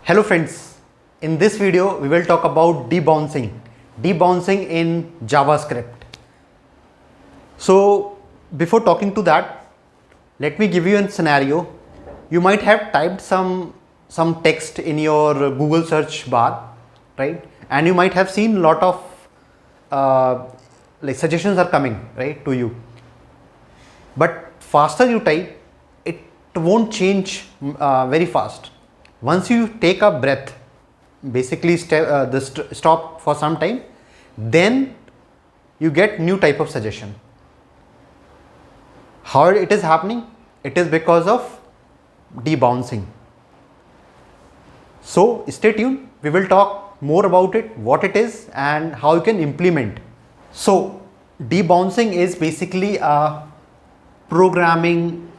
Hello friends, in this video we will talk about debouncing in JavaScript. So before talking to that, let me give you a scenario. You might have typed some text in your Google search bar, right? And you might have seen a lot of suggestions are coming, right, to you. But faster you type, it won't change very fast. Once you take a breath, basically stop for some time, then you get new type of suggestion. How it is happening? It is because of debouncing. So stay tuned. We will talk more about it, what it is and how you can implement. So debouncing is basically a programming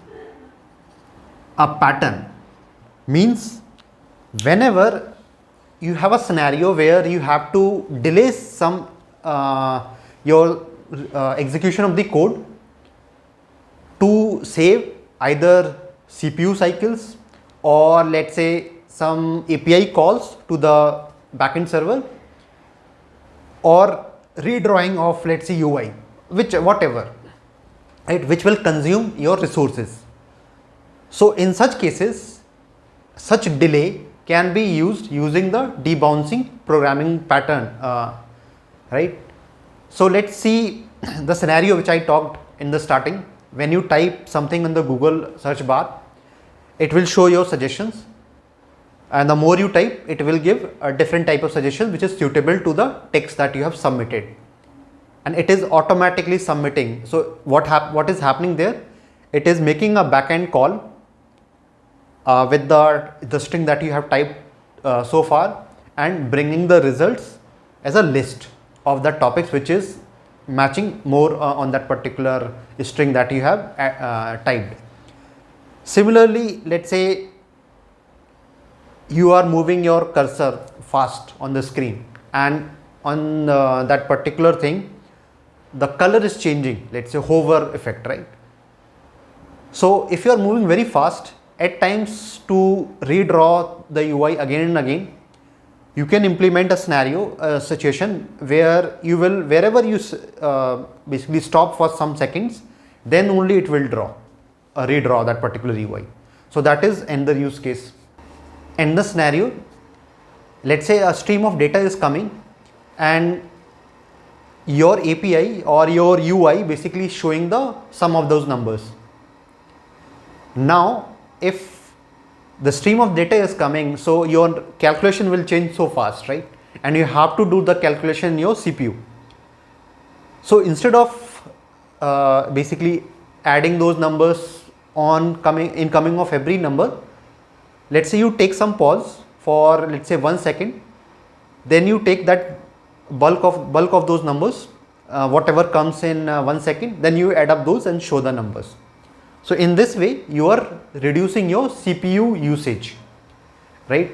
a pattern. Means whenever you have a scenario where you have to delay some your execution of the code to save either CPU cycles or let's say some API calls to the backend server or redrawing of let's say UI, whatever, right, which will consume your resources. So in such cases, such delay can be used using the debouncing programming pattern, right? So let's see the scenario which I talked in the starting. When you type something in the Google search bar, it will show your suggestions, and the more you type, it will give a different type of suggestion which is suitable to the text that you have submitted, and it is automatically submitting. So what is happening there? It is making a backend call with the string that you have typed so far and bringing the results as a list of the topics which is matching more on that particular string that you have typed. Similarly, let's say you are moving your cursor fast on the screen and on that particular thing the color is changing, let's say hover effect, right? So if you are moving very fast, at times to redraw the UI again and again, you can implement a scenario, a situation where you will, wherever you basically stop for some seconds, then only it will redraw that particular UI. So that is another use case. In the scenario, let's say a stream of data is coming and your API or your UI basically showing the sum of those numbers. Now, if the stream of data is coming, so your calculation will change so fast, right? And you have to do the calculation in your CPU. So instead of basically adding those numbers on incoming of every number, let's say you take some pause for let's say 1 second, then you take that bulk of those numbers, whatever comes in 1 second, then you add up those and show the numbers. So in this way, you are reducing your CPU usage, right?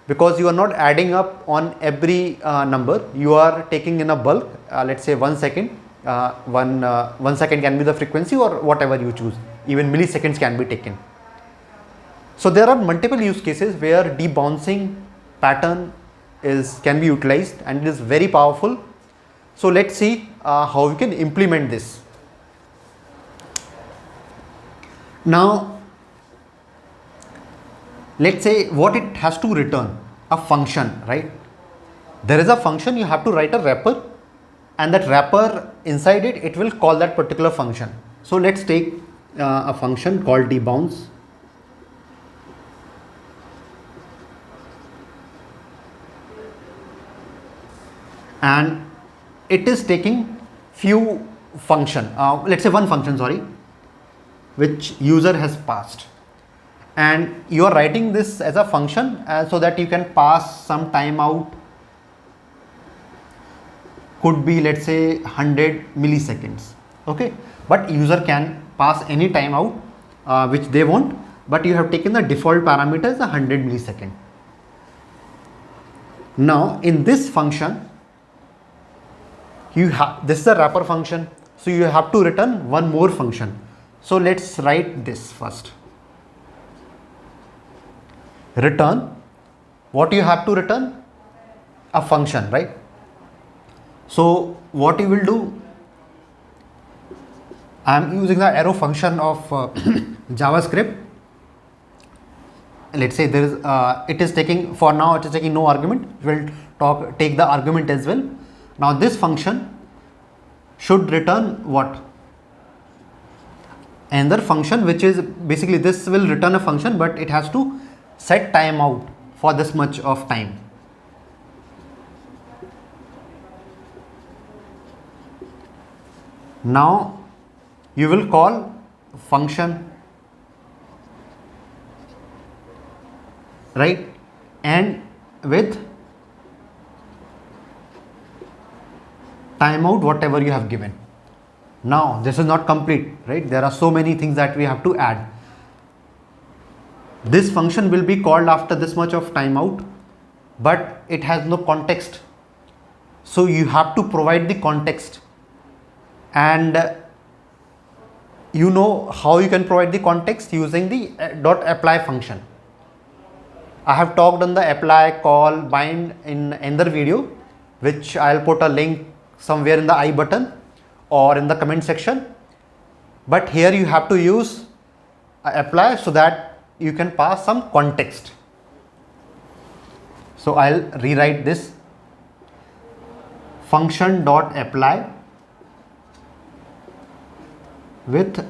Because you are not adding up on every number, you are taking in a bulk, let's say 1 second, 1 second can be the frequency or whatever you choose, even milliseconds can be taken. So there are multiple use cases where debouncing pattern can be utilized and it is very powerful. So let's see how we can implement this. Now, let's say what it has to return, a function, right? There is a function, you have to write a wrapper, and that wrapper inside it will call that particular function. So let's take a function called debounce. And it is taking few function, let's say one function, sorry, which user has passed, and you are writing this as a function so that you can pass some timeout, could be let's say 100 milliseconds, okay, but user can pass any timeout which they want, but you have taken the default parameter as 100 millisecond. Now in this function this is a wrapper function, so you have to return one more function. So let's write this first. return, what you have to return? A function, right? So what you will do, I am using the arrow function of JavaScript. Let's say there is it is taking, for now it is taking no argument. We'll take the argument as well. Now this function should return what? Another function, which is basically, this will return a function, but it has to set timeout for this much of time. Now you will call function, right, and with timeout whatever you have given. Now this is not complete, right? There are so many things that we have to add. This function will be called after this much of timeout, but it has no context. So you have to provide the context, and you know how you can provide the context using the .apply function. I have talked on the apply, call, bind in another video, which I'll put a link somewhere in the I button or in the comment section. But here you have to use apply so that you can pass some context. So I'll rewrite this function dot apply with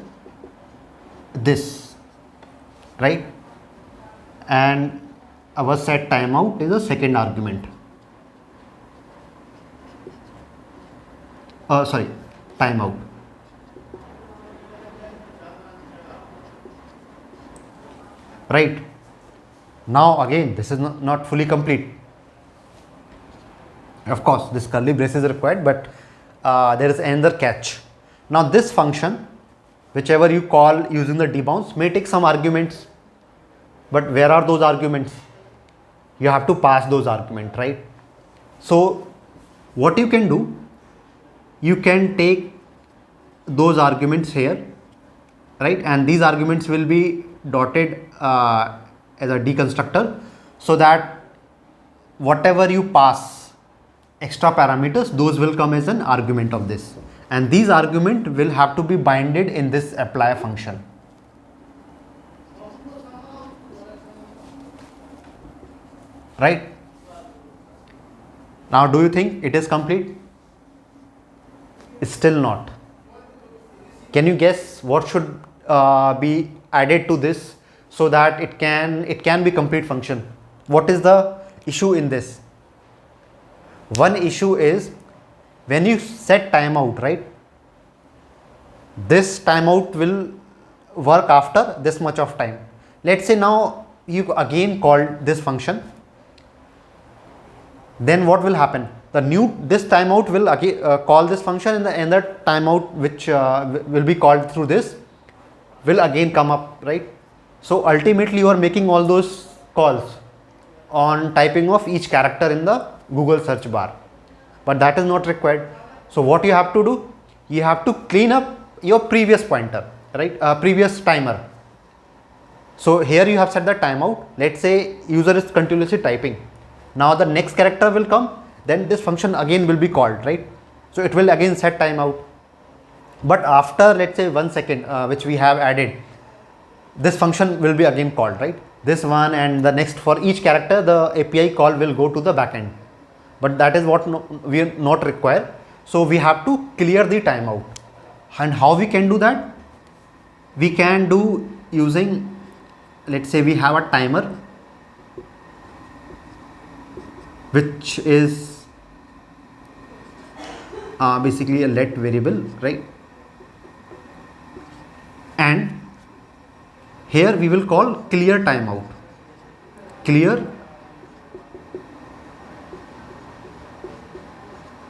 this, right? And our set timeout is a second argument. Timeout. Right. Now again, this is not fully complete. Of course, this curly brace is required, but there is another catch. Now this function, whichever you call using the debounce, may take some arguments, but where are those arguments? You have to pass those arguments, right? So what you can do, you can take those arguments here, right? And these arguments will be dotted as a deconstructor, so that whatever you pass extra parameters, those will come as an argument of this, and these argument will have to be binded in this apply function. Right? Now do you think it is complete? It's still not. Can you guess what should be added to this so that it can be complete function? What is the issue in this? One issue is when you set timeout, right? This timeout will work after this much of time. Let's say now you again called this function. Then what will happen? This timeout will again call this function, and the another timeout which will be called through this will again come up, right? So ultimately you are making all those calls on typing of each character in the Google search bar, but that is not required. So what you have to do, you have to clean up your previous pointer, right? Previous timer. So here you have set the timeout. Let's say user is continuously typing. Now the next character will come, then this function again will be called, right? So it will again set timeout. But after, let's say 1 second, which we have added, this function will be again called, right? This one and the next, for each character the API call will go to the backend. But that is what we are not require. So we have to clear the timeout. And how we can do that? We can do using, let's say we have a timer which is basically a let variable, right? And here we will call clear timeout. Clear,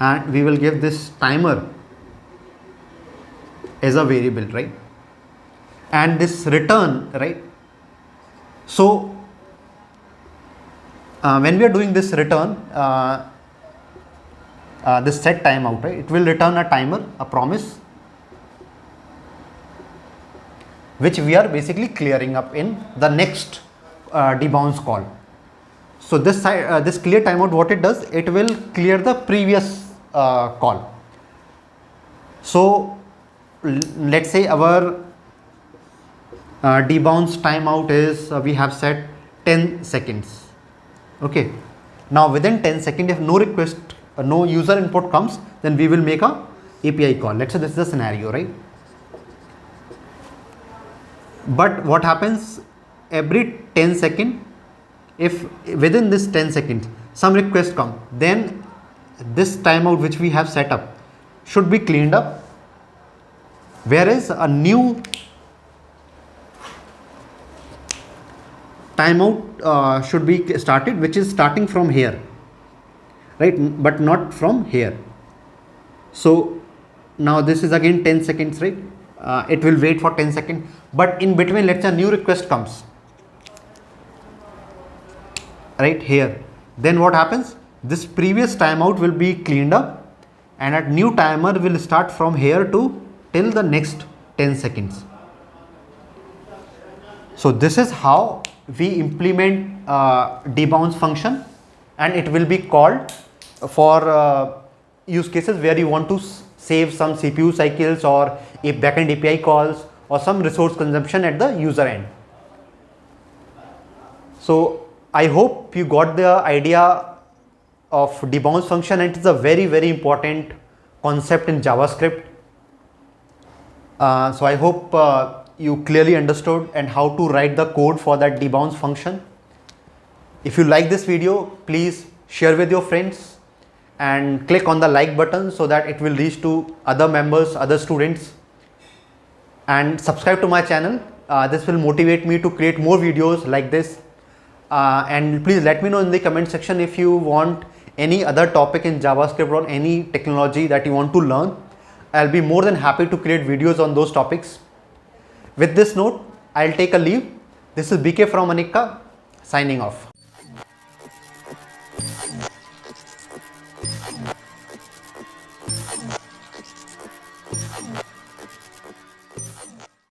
and we will give this timer as a variable, right? And this return, right? So when we are doing this return, this set timeout, right? It will return a timer, a promise, which we are basically clearing up in the next debounce call. So this this clear timeout, what it does, it will clear the previous call. So let's say our debounce timeout is we have set 10 seconds. Okay. Now within 10 seconds, if no request, no user input comes, then we will make a API call. Let's say this is the scenario, right? But what happens every 10 seconds, if within this 10 seconds some request come, then this timeout which we have set up should be cleaned up, whereas a new timeout should be started, which is starting from here, right, but not from here. So now this is again 10 seconds, right? It will wait for 10 seconds, but in between, let's say a new request comes right here. Then what happens? This previous timeout will be cleaned up, and a new timer will start from here to till the next 10 seconds. So this is how we implement debounce function, and it will be called for use cases where you want to save some CPU cycles or a backend API calls or some resource consumption at the user end. So I hope you got the idea of debounce function, and it is a very important concept in JavaScript. So I hope you clearly understood and how to write the code for that debounce function. If you like this video, please share with your friends and click on the like button so that it will reach to other members, other students, and subscribe to my channel. This will motivate me to create more videos like this. And please let me know in the comment section if you want any other topic in JavaScript or any technology that you want to learn. I'll be more than happy to create videos on those topics. With this note, I'll take a leave. This is BK from Anika, signing off.